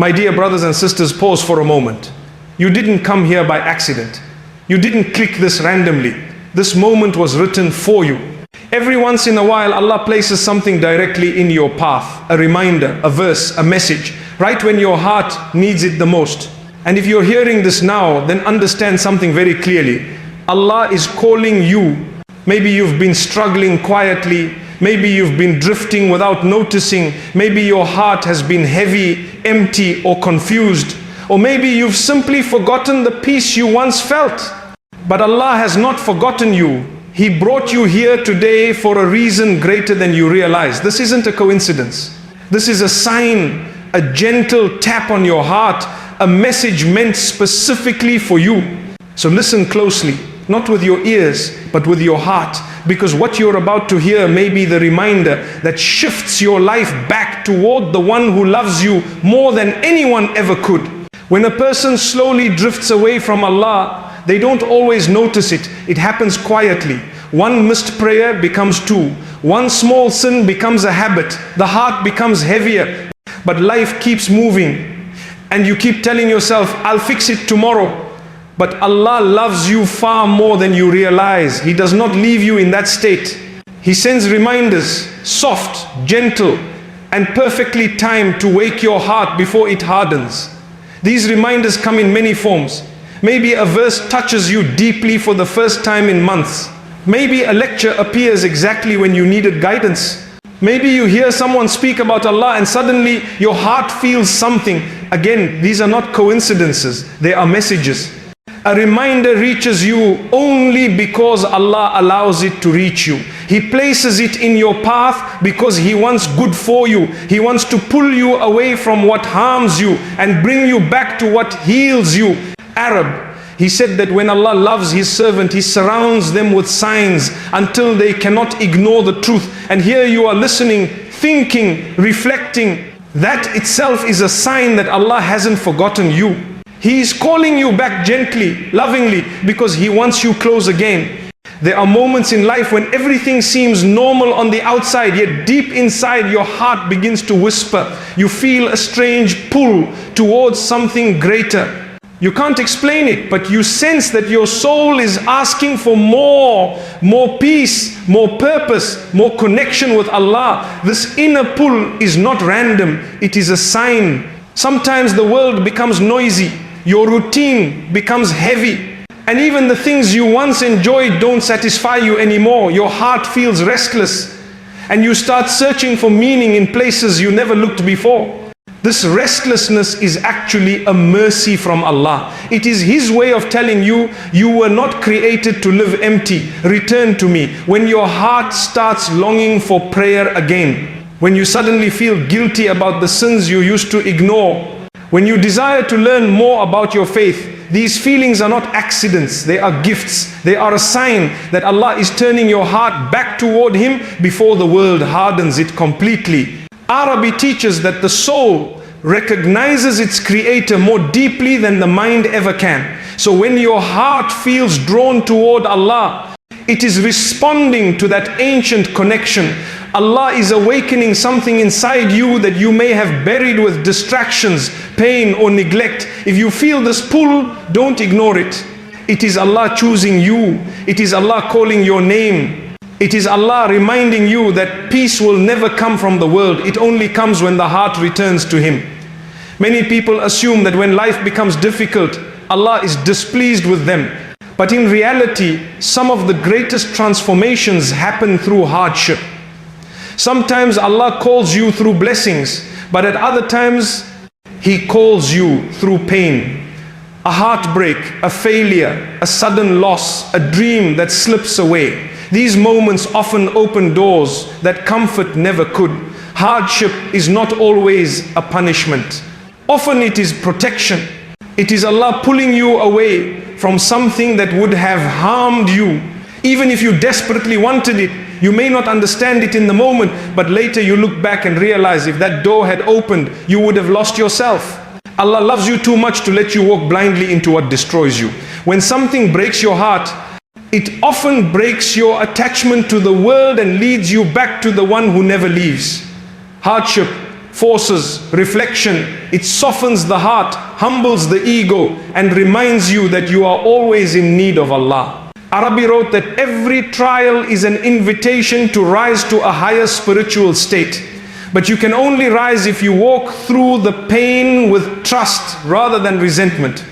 My dear brothers and sisters, pause for a moment. You didn't come here by accident. You didn't click this randomly. This moment was written for you. Every once in a while, Allah places something directly in your path, a reminder, a verse, a message, right when your heart needs it the most. And if you're hearing this now, then understand something very clearly. Allah is calling you. Maybe you've been struggling quietly. Maybe you've been drifting without noticing. Maybe your heart has been heavy, empty, or confused. Or maybe you've simply forgotten the peace you once felt. But Allah has not forgotten you. He brought you here today for a reason greater than you realize. This isn't a coincidence. This is a sign, a gentle tap on your heart, a message meant specifically for you. So listen closely, not with your ears, but with your heart. Because what you're about to hear may be the reminder that shifts your life back toward the one who loves you more than anyone ever could. When a person slowly drifts away from Allah, they don't always notice it. It happens quietly. One missed prayer becomes two. One small sin becomes a habit. The heart becomes heavier. But life keeps moving. And you keep telling yourself, I'll fix it tomorrow. But Allah loves you far more than you realize. He does not leave you in that state. He sends reminders, soft, gentle, and perfectly timed to wake your heart before it hardens. These reminders come in many forms. Maybe a verse touches you deeply for the first time in months. Maybe a lecture appears exactly when you needed guidance. Maybe you hear someone speak about Allah and suddenly your heart feels something. Again, these are not coincidences, they are messages. A reminder reaches you only because Allah allows it to reach you. He places it in your path because He wants good for you. He wants to pull you away from what harms you and bring you back to what heals you. Arab, he said that when Allah loves His servant, He surrounds them with signs until they cannot ignore the truth. And here you are listening, thinking, reflecting. That itself is a sign that Allah hasn't forgotten you. He is calling you back gently, lovingly, because He wants you close again. There are moments in life when everything seems normal on the outside, yet deep inside your heart begins to whisper. You feel a strange pull towards something greater. You can't explain it, but you sense that your soul is asking for more peace, more purpose, more connection with Allah. This inner pull is not random, it is a sign. Sometimes the world becomes noisy, your routine becomes heavy, and even the things you once enjoyed don't satisfy you anymore. Your heart feels restless, and you start searching for meaning in places you never looked before. This restlessness is actually a mercy from Allah. It is His way of telling you, you were not created to live empty. Return to me. When your heart starts longing for prayer again, when you suddenly feel guilty about the sins you used to ignore, when you desire to learn more about your faith, these feelings are not accidents, they are gifts. They are a sign that Allah is turning your heart back toward Him before the world hardens it completely. Arabic teaches that the soul recognizes its creator more deeply than the mind ever can. So when your heart feels drawn toward Allah, it is responding to that ancient connection. Allah is awakening something inside you that you may have buried with distractions, pain, or neglect. If you feel this pull, don't ignore it. It is Allah choosing you. It is Allah calling your name. It is Allah reminding you that peace will never come from the world. It only comes when the heart returns to Him. Many people assume that when life becomes difficult, Allah is displeased with them. But in reality, some of the greatest transformations happen through hardship. Sometimes Allah calls you through blessings, but at other times, He calls you through pain. A heartbreak, a failure, a sudden loss, a dream that slips away. These moments often open doors that comfort never could. Hardship is not always a punishment. Often it is protection. It is Allah pulling you away from something that would have harmed you. Even if you desperately wanted it, you may not understand it in the moment, but later you look back and realize if that door had opened, you would have lost yourself. Allah loves you too much to let you walk blindly into what destroys you. When something breaks your heart, it often breaks your attachment to the world and leads you back to the one who never leaves. Hardship forces reflection. It softens the heart, humbles the ego, and reminds you that you are always in need of Allah. Arabi wrote that every trial is an invitation to rise to a higher spiritual state. But you can only rise if you walk through the pain with trust rather than resentment.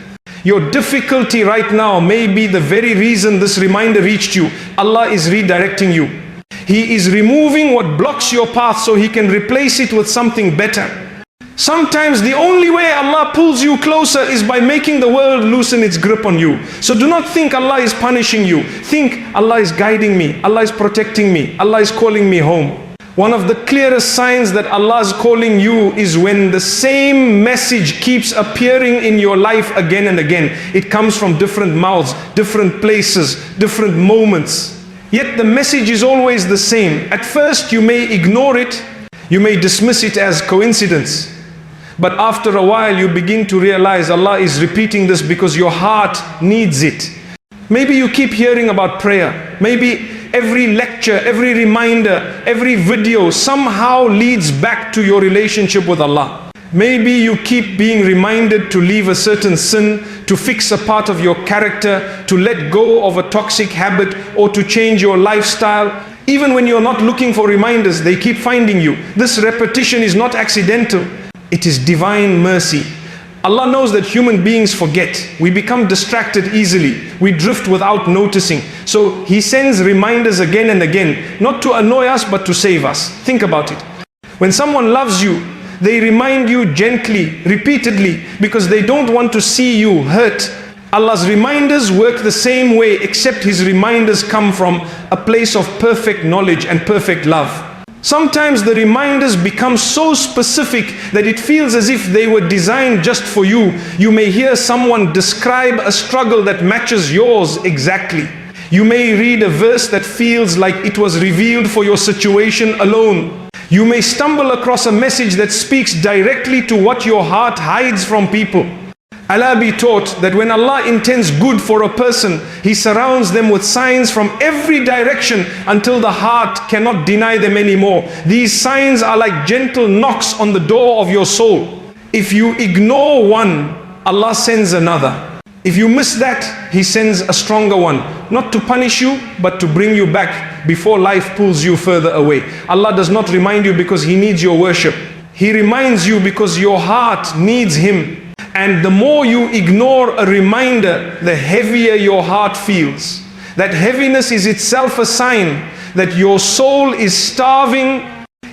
Your difficulty right now may be the very reason this reminder reached you. Allah is redirecting you. He is removing what blocks your path so He can replace it with something better. Sometimes the only way Allah pulls you closer is by making the world loosen its grip on you. So do not think Allah is punishing you. Think Allah is guiding me, Allah is protecting me, Allah is calling me home. One of the clearest signs that Allah is calling you is when the same message keeps appearing in your life again and again. It comes from different mouths, different places, different moments. Yet the message is always the same. At first you may ignore it, you may dismiss it as coincidence. But after a while you begin to realize Allah is repeating this because your heart needs it. Maybe you keep hearing about prayer. Maybe every lecture, every reminder, every video somehow leads back to your relationship with Allah. Maybe you keep being reminded to leave a certain sin, to fix a part of your character, to let go of a toxic habit, or to change your lifestyle. Even when you're not looking for reminders, they keep finding you. This repetition is not accidental. It is divine mercy. Allah knows that human beings forget. We become distracted easily. We drift without noticing. So He sends reminders again and again, not to annoy us, but to save us. Think about it. When someone loves you, they remind you gently, repeatedly, because they don't want to see you hurt. Allah's reminders work the same way, except His reminders come from a place of perfect knowledge and perfect love. Sometimes the reminders become so specific that it feels as if they were designed just for you. You may hear someone describe a struggle that matches yours exactly. You may read a verse that feels like it was revealed for your situation alone. You may stumble across a message that speaks directly to what your heart hides from people. Allah be taught that when Allah intends good for a person, He surrounds them with signs from every direction until the heart cannot deny them anymore. These signs are like gentle knocks on the door of your soul. If you ignore one, Allah sends another. If you miss that, He sends a stronger one. Not to punish you, but to bring you back before life pulls you further away. Allah does not remind you because He needs your worship. He reminds you because your heart needs Him. And the more you ignore a reminder, the heavier your heart feels. That heaviness is itself a sign that your soul is starving.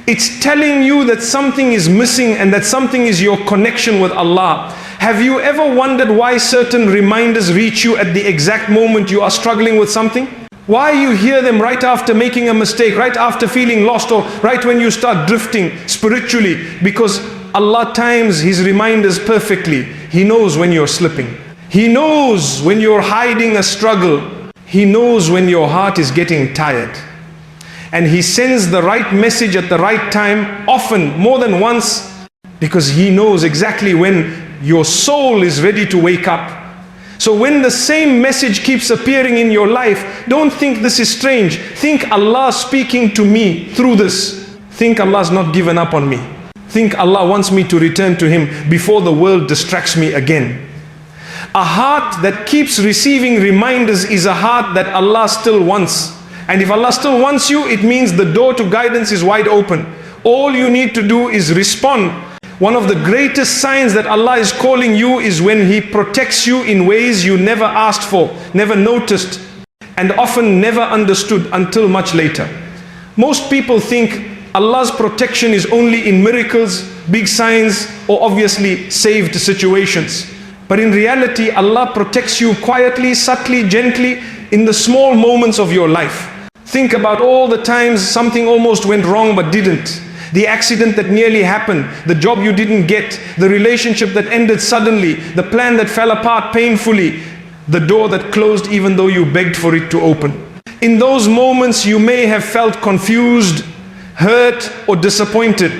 It's telling you that something is missing and that something is your connection with Allah. Have you ever wondered why certain reminders reach you at the exact moment you are struggling with something? Why you hear them right after making a mistake, right after feeling lost, or right when you start drifting spiritually? Because Allah times His reminders perfectly. He knows when you're slipping. He knows when you're hiding a struggle. He knows when your heart is getting tired. And He sends the right message at the right time, often more than once, because He knows exactly when your soul is ready to wake up. So when the same message keeps appearing in your life, don't think this is strange. Think Allah speaking to me through this. Think Allah's not given up on me. Think Allah wants me to return to Him before the world distracts me again. A heart that keeps receiving reminders is a heart that Allah still wants. And if Allah still wants you, it means the door to guidance is wide open. All you need to do is respond. One of the greatest signs that Allah is calling you is when He protects you in ways you never asked for, never noticed, and often never understood until much later. Most people think Allah's protection is only in miracles, big signs, or obviously saved situations. But in reality, Allah protects you quietly, subtly, gently in the small moments of your life. Think about all the times something almost went wrong but didn't. The accident that nearly happened, the job you didn't get, the relationship that ended suddenly, the plan that fell apart painfully, the door that closed even though you begged for it to open. In those moments you may have felt confused, hurt, or disappointed.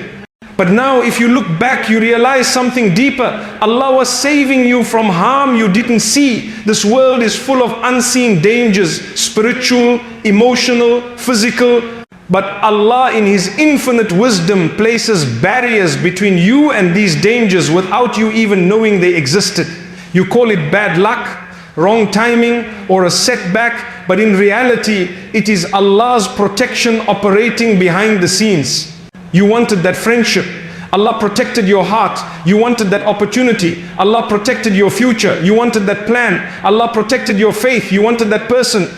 But now if you look back, you realize something deeper. Allah was saving you from harm you didn't see. This world is full of unseen dangers, spiritual, emotional, physical. But Allah in His infinite wisdom places barriers between you and these dangers without you even knowing they existed. You call it bad luck, wrong timing, or a setback, but in reality, it is Allah's protection operating behind the scenes. You wanted that friendship, Allah protected your heart. You wanted that opportunity, Allah protected your future. You wanted that plan, Allah protected your faith. You wanted that person,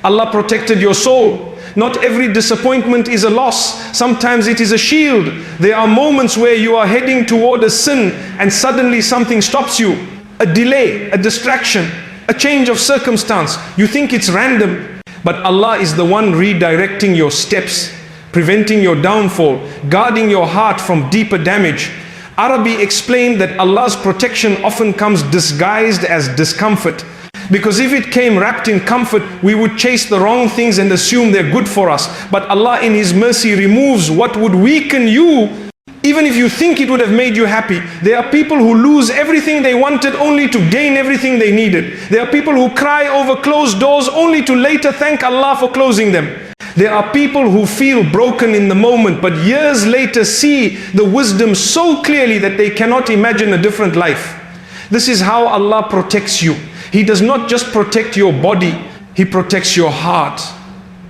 Allah protected your soul. Not every disappointment is a loss. Sometimes it is a shield. There are moments where you are heading toward a sin and suddenly something stops you. A delay, a distraction, a change of circumstance. You think it's random, but Allah is the one redirecting your steps, preventing your downfall, guarding your heart from deeper damage. Arabi explained that Allah's protection often comes disguised as discomfort. Because if it came wrapped in comfort, we would chase the wrong things and assume they're good for us. But Allah in His mercy removes what would weaken you, even if you think it would have made you happy. There are people who lose everything they wanted only to gain everything they needed. There are people who cry over closed doors only to later thank Allah for closing them. There are people who feel broken in the moment, but years later see the wisdom so clearly that they cannot imagine a different life. This is how Allah protects you. He does not just protect your body, He protects your heart.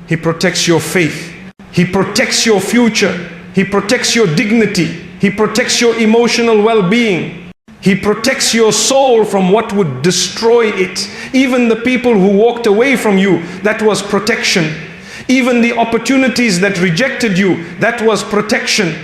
He protects your faith. He protects your future. He protects your dignity. He protects your emotional well-being. He protects your soul from what would destroy it. Even the people who walked away from you, that was protection. Even the opportunities that rejected you, that was protection.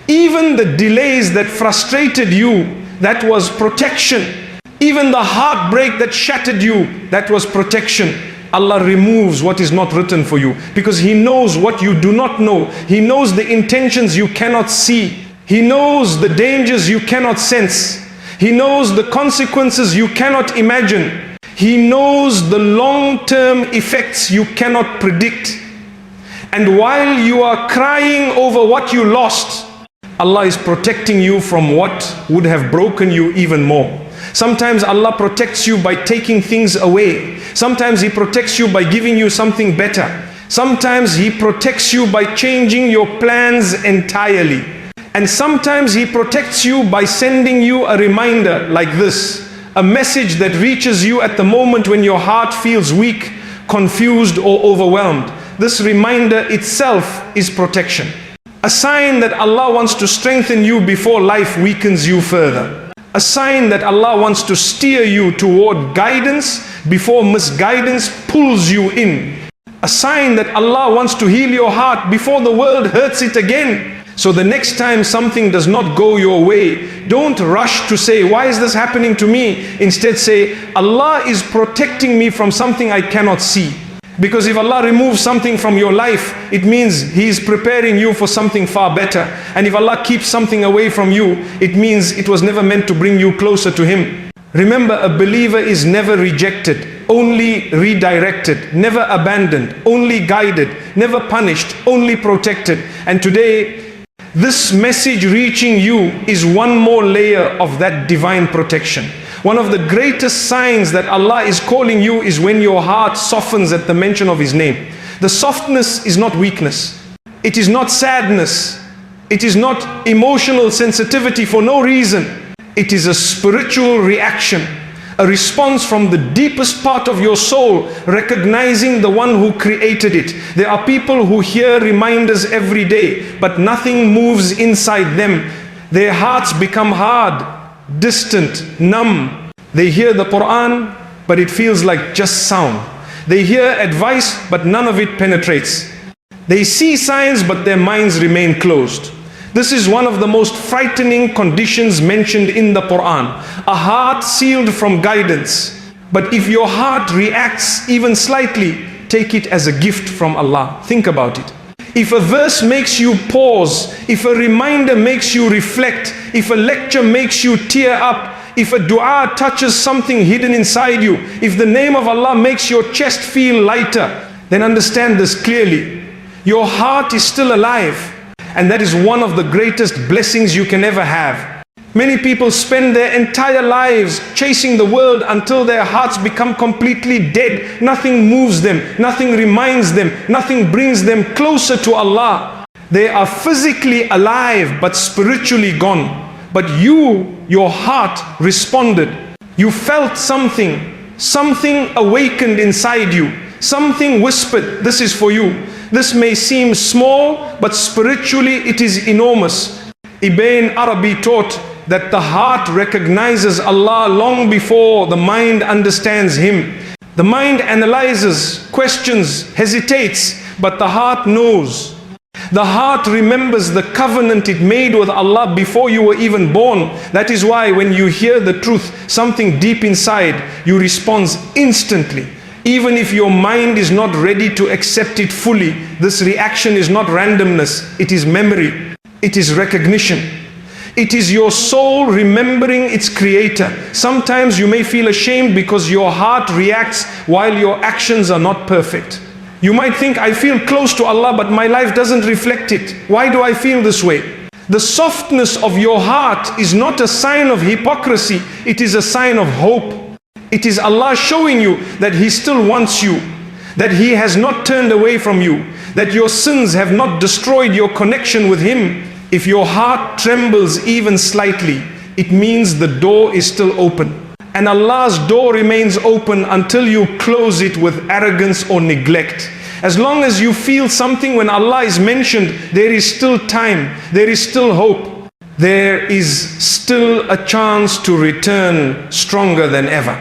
Even the delays that frustrated you, that was protection. Even the heartbreak that shattered you, that was protection. Allah removes what is not written for you because He knows what you do not know. He knows the intentions you cannot see. He knows the dangers you cannot sense. He knows the consequences you cannot imagine. He knows the long-term effects you cannot predict. And while you are crying over what you lost, Allah is protecting you from what would have broken you even more. Sometimes Allah protects you by taking things away. Sometimes He protects you by giving you something better. Sometimes He protects you by changing your plans entirely. And sometimes He protects you by sending you a reminder like this, a message that reaches you at the moment when your heart feels weak, confused, or overwhelmed. This reminder itself is protection. A sign that Allah wants to strengthen you before life weakens you further. A sign that Allah wants to steer you toward guidance before misguidance pulls you in. A sign that Allah wants to heal your heart before the world hurts it again. So the next time something does not go your way, don't rush to say, why is this happening to me? Instead say, Allah is protecting me from something I cannot see. Because if Allah removes something from your life, it means He is preparing you for something far better. And if Allah keeps something away from you, it means it was never meant to bring you closer to Him. Remember, a believer is never rejected, only redirected, never abandoned, only guided, never punished, only protected. And today, this message reaching you is one more layer of that divine protection. One of the greatest signs that Allah is calling you is when your heart softens at the mention of His name. The softness is not weakness. It is not sadness. It is not emotional sensitivity for no reason. It is a spiritual reaction, a response from the deepest part of your soul, recognizing the one who created it. There are people who hear reminders every day, but nothing moves inside them. Their hearts become hard, distant, numb. They hear the Quran, but it feels like just sound. They hear advice, but none of it penetrates. They see signs, but their minds remain closed. This is one of the most frightening conditions mentioned in the Quran. A heart sealed from guidance. But if your heart reacts even slightly, take it as a gift from Allah. Think about it. If a verse makes you pause, if a reminder makes you reflect, if a lecture makes you tear up, if a dua touches something hidden inside you, if the name of Allah makes your chest feel lighter, then understand this clearly. Your heart is still alive, and that is one of the greatest blessings you can ever have. Many people spend their entire lives chasing the world until their hearts become completely dead. Nothing moves them, nothing reminds them, nothing brings them closer to Allah. They are physically alive but spiritually gone. But your heart responded. You felt something. Something awakened inside you. Something whispered, this is for you. This may seem small, but spiritually it is enormous. Ibn Arabi taught that the heart recognizes Allah long before the mind understands Him. The mind analyzes, questions, hesitates, but the heart knows. The heart remembers the covenant it made with Allah before you were even born. That is why when you hear the truth, something deep inside, you respond instantly. Even if your mind is not ready to accept it fully, this reaction is not randomness, it is memory, it is recognition. It is your soul remembering its creator. Sometimes you may feel ashamed because your heart reacts while your actions are not perfect. You might think, I feel close to Allah, but my life doesn't reflect it. Why do I feel this way? The softness of your heart is not a sign of hypocrisy, it is a sign of hope. It is Allah showing you that He still wants you, that He has not turned away from you, that your sins have not destroyed your connection with Him. If your heart trembles even slightly, it means the door is still open. And Allah's door remains open until you close it with arrogance or neglect. As long as you feel something when Allah is mentioned, there is still time, there is still hope. There is still a chance to return stronger than ever.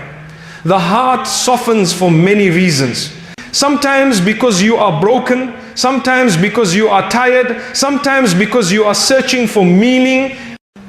The heart softens for many reasons. Sometimes because you are broken, sometimes because you are tired, sometimes because you are searching for meaning,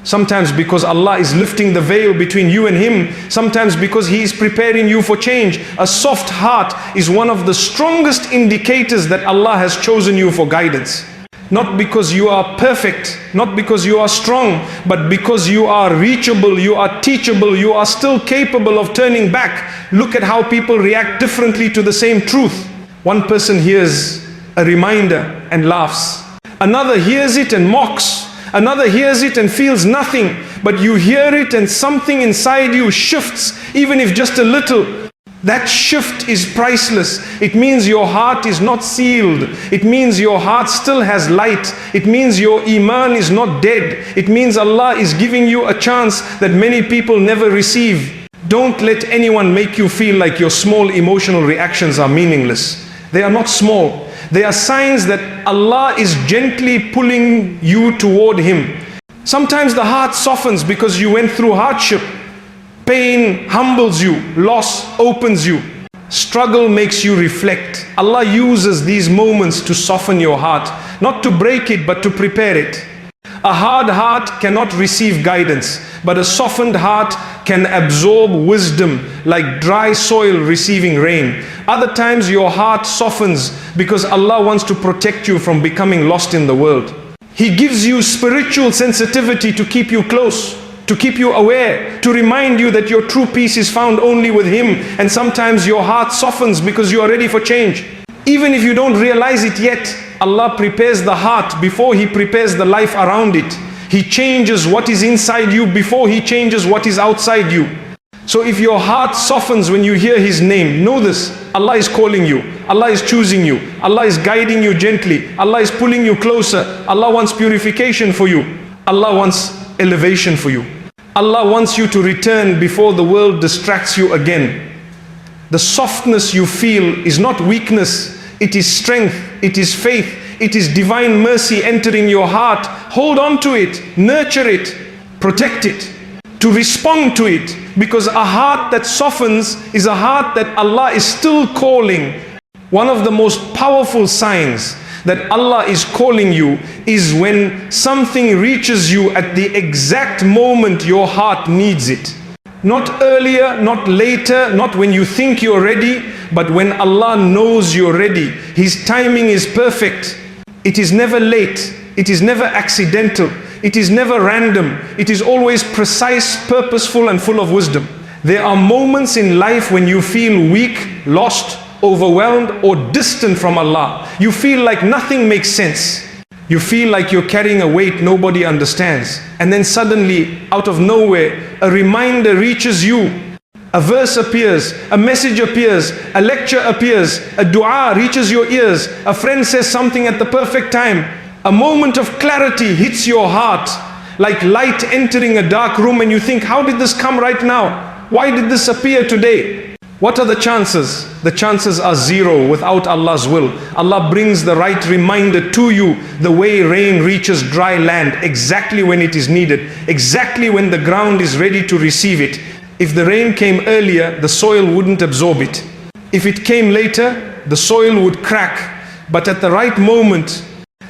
sometimes because Allah is lifting the veil between you and Him, sometimes because He is preparing you for change. A soft heart is one of the strongest indicators that Allah has chosen you for guidance. Not because you are perfect, not because you are strong, but because you are reachable, you are teachable, you are still capable of turning back. Look at how people react differently to the same truth. One person hears a reminder and laughs. Another hears it and mocks. Another hears it and feels nothing. But you hear it and something inside you shifts, even if just a little. That shift is priceless. It means your heart is not sealed. It means your heart still has light. It means your iman is not dead. It means Allah is giving you a chance that many people never receive. Don't let anyone make you feel like your small emotional reactions are meaningless. They are not small. They are signs that Allah is gently pulling you toward Him. Sometimes the heart softens because you went through hardship. Pain humbles you, loss opens you, struggle makes you reflect. Allah uses these moments to soften your heart, not to break it but to prepare it. A hard heart cannot receive guidance, but a softened heart can absorb wisdom like dry soil receiving rain. Other times your heart softens because Allah wants to protect you from becoming lost in the world. He gives you spiritual sensitivity to keep you close, to keep you aware, to remind you that your true peace is found only with Him. And sometimes your heart softens because you are ready for change. Even if you don't realize it yet, Allah prepares the heart before He prepares the life around it. He changes what is inside you before He changes what is outside you. So if your heart softens when you hear His name, know this: Allah is calling you, Allah is choosing you, Allah is guiding you gently, Allah is pulling you closer. Allah wants purification for you, Allah wants elevation for you. Allah wants you to return before the world distracts you again. The softness you feel is not weakness, it is strength, it is faith, it is divine mercy entering your heart. Hold on to it, nurture it, protect it, to respond to it, because a heart that softens is a heart that Allah is still calling. One of the most powerful signs that Allah is calling you is when something reaches you at the exact moment your heart needs it. Not earlier, not later, not when you think you're ready, but when Allah knows you're ready. His timing is perfect. It is never late. It is never accidental. It is never random. It is always precise, purposeful, and full of wisdom. There are moments in life when you feel weak, lost, overwhelmed, or distant from Allah. You feel like nothing makes sense. You feel like you're carrying a weight nobody understands. And then suddenly, out of nowhere, a reminder reaches you. A verse appears, a message appears, a lecture appears, a dua reaches your ears, a friend says something at the perfect time. A moment of clarity hits your heart, like light entering a dark room, and you think, how did this come right now? Why did this appear today? What are the chances? The chances are zero without Allah's will. Allah brings the right reminder to you, the way rain reaches dry land, exactly when it is needed, exactly when the ground is ready to receive it. If the rain came earlier, the soil wouldn't absorb it. If it came later, the soil would crack. But at the right moment,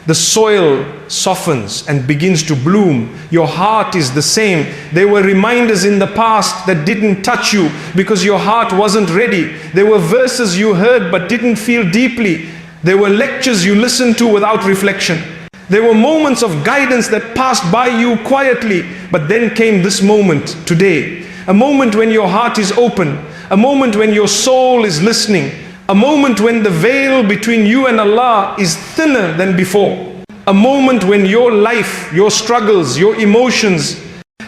the soil softens and begins to bloom. Your heart is the same. There were reminders in the past that didn't touch you because your heart wasn't ready. There were verses you heard but didn't feel deeply. There were lectures you listened to without reflection. There were moments of guidance that passed by you quietly, but then came this moment today. A moment when your heart is open. A moment when your soul is listening. A moment when the veil between you and Allah is thinner than before. A moment when your life, your struggles, your emotions,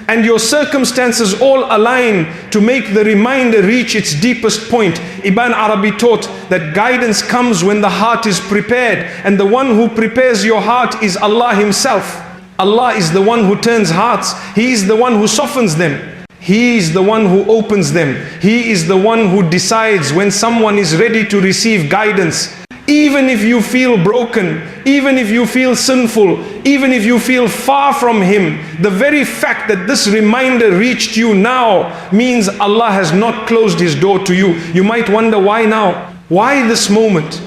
and your circumstances all align to make the reminder reach its deepest point. Ibn Arabi taught that guidance comes when the heart is prepared, and the one who prepares your heart is Allah Himself. Allah is the one who turns hearts. He is the one who softens them. He is the one who opens them. He is the one who decides when someone is ready to receive guidance. Even if you feel broken, even if you feel sinful, even if you feel far from Him, the very fact that this reminder reached you now means Allah has not closed His door to you. You might wonder, why now? Why this moment?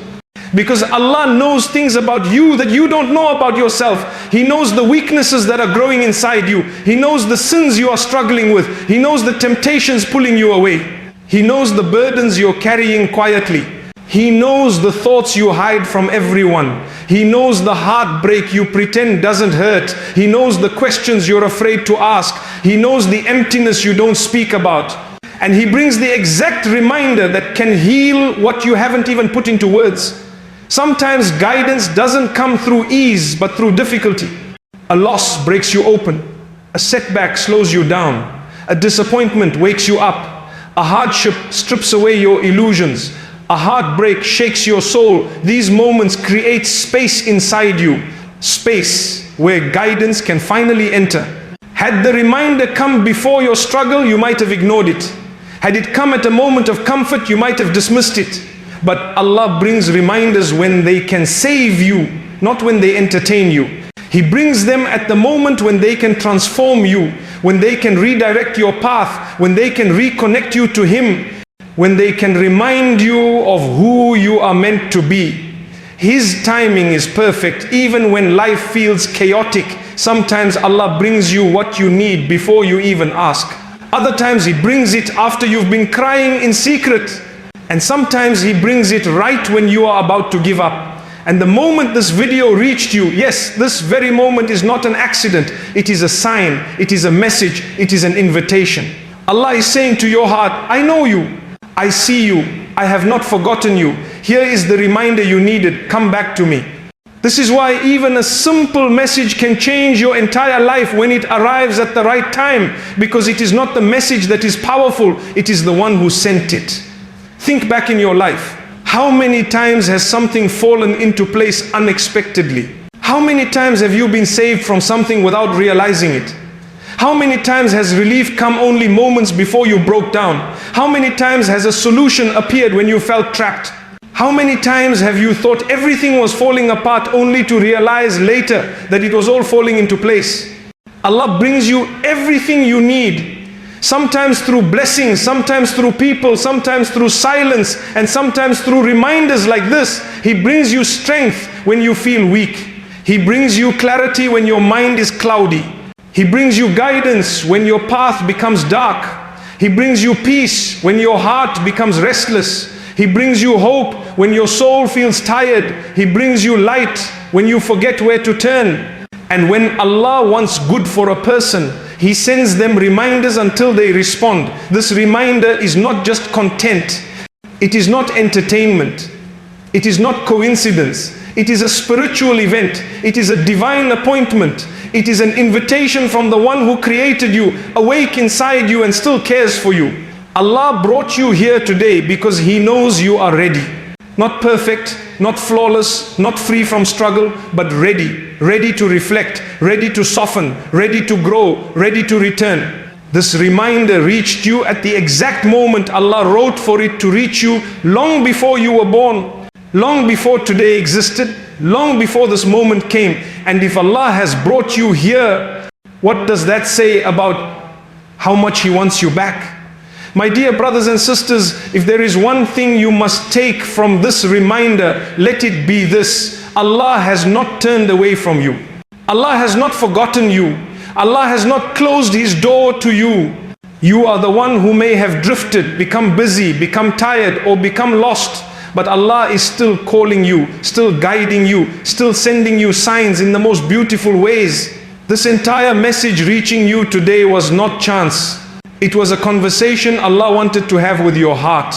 Because Allah knows things about you that you don't know about yourself. He knows the weaknesses that are growing inside you. He knows the sins you are struggling with. He knows the temptations pulling you away. He knows the burdens you're carrying quietly. He knows the thoughts you hide from everyone. He knows the heartbreak you pretend doesn't hurt. He knows the questions you're afraid to ask. He knows the emptiness you don't speak about. And He brings the exact reminder that can heal what you haven't even put into words. Sometimes guidance doesn't come through ease, but through difficulty. A loss breaks you open. A setback slows you down. A disappointment wakes you up. A hardship strips away your illusions. A heartbreak shakes your soul. These moments create space inside you. Space where guidance can finally enter. Had the reminder come before your struggle, you might have ignored it. Had it come at a moment of comfort, you might have dismissed it. But Allah brings reminders when they can save you, not when they entertain you. He brings them at the moment when they can transform you, when they can redirect your path, when they can reconnect you to Him, when they can remind you of who you are meant to be. His timing is perfect, even when life feels chaotic. Sometimes Allah brings you what you need before you even ask. Other times He brings it after you've been crying in secret. And sometimes He brings it right when you are about to give up. And the moment this video reached you, yes, this very moment is not an accident. It is a sign, it is a message, it is an invitation. Allah is saying to your heart, I know you, I see you, I have not forgotten you. Here is the reminder you needed, come back to me. This is why even a simple message can change your entire life when it arrives at the right time. Because it is not the message that is powerful, it is the one who sent it. Think back in your life. How many times has something fallen into place unexpectedly? How many times have you been saved from something without realizing it? How many times has relief come only moments before you broke down? How many times has a solution appeared when you felt trapped? How many times have you thought everything was falling apart only to realize later that it was all falling into place? Allah brings you everything you need. Sometimes through blessings, sometimes through people, sometimes through silence, and sometimes through reminders like this. He brings you strength when you feel weak. He brings you clarity when your mind is cloudy. He brings you guidance when your path becomes dark. He brings you peace when your heart becomes restless. He brings you hope when your soul feels tired. He brings you light when you forget where to turn. And when Allah wants good for a person, He sends them reminders until they respond. This reminder is not just content. It is not entertainment. It is not coincidence. It is a spiritual event. It is a divine appointment. It is an invitation from the one who created you, awake inside you and still cares for you. Allah brought you here today because He knows you are ready. Not perfect, not flawless, not free from struggle, but ready. Ready to reflect, ready to soften, ready to grow, ready to return. This reminder reached you at the exact moment Allah wrote for it to reach you, long before you were born, long before today existed, long before this moment came. And if Allah has brought you here, what does that say about how much He wants you back? My dear brothers and sisters, if there is one thing you must take from this reminder, let it be this: Allah has not turned away from you. Allah has not forgotten you. Allah has not closed His door to you. You are the one who may have drifted, become busy, become tired, or become lost. But Allah is still calling you, still guiding you, still sending you signs in the most beautiful ways. This entire message reaching you today was not chance. It was a conversation Allah wanted to have with your heart.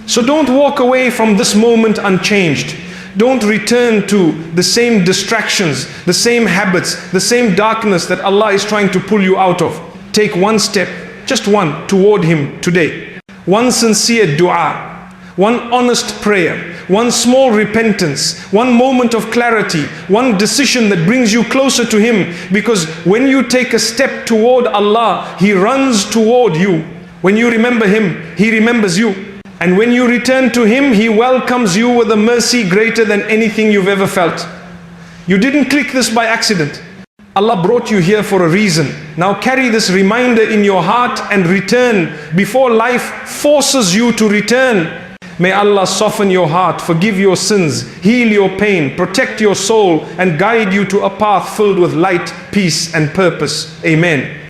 So don't walk away from this moment unchanged. Don't return to the same distractions, the same habits, the same darkness that Allah is trying to pull you out of. Take one step, just one, toward Him today. One sincere dua, one honest prayer, one small repentance, one moment of clarity, one decision that brings you closer to Him. Because when you take a step toward Allah, He runs toward you. When you remember Him, He remembers you. And when you return to Him, He welcomes you with a mercy greater than anything you've ever felt. You didn't click this by accident. Allah brought you here for a reason. Now carry this reminder in your heart and return before life forces you to return. May Allah soften your heart, forgive your sins, heal your pain, protect your soul, and guide you to a path filled with light, peace, and purpose. Amen.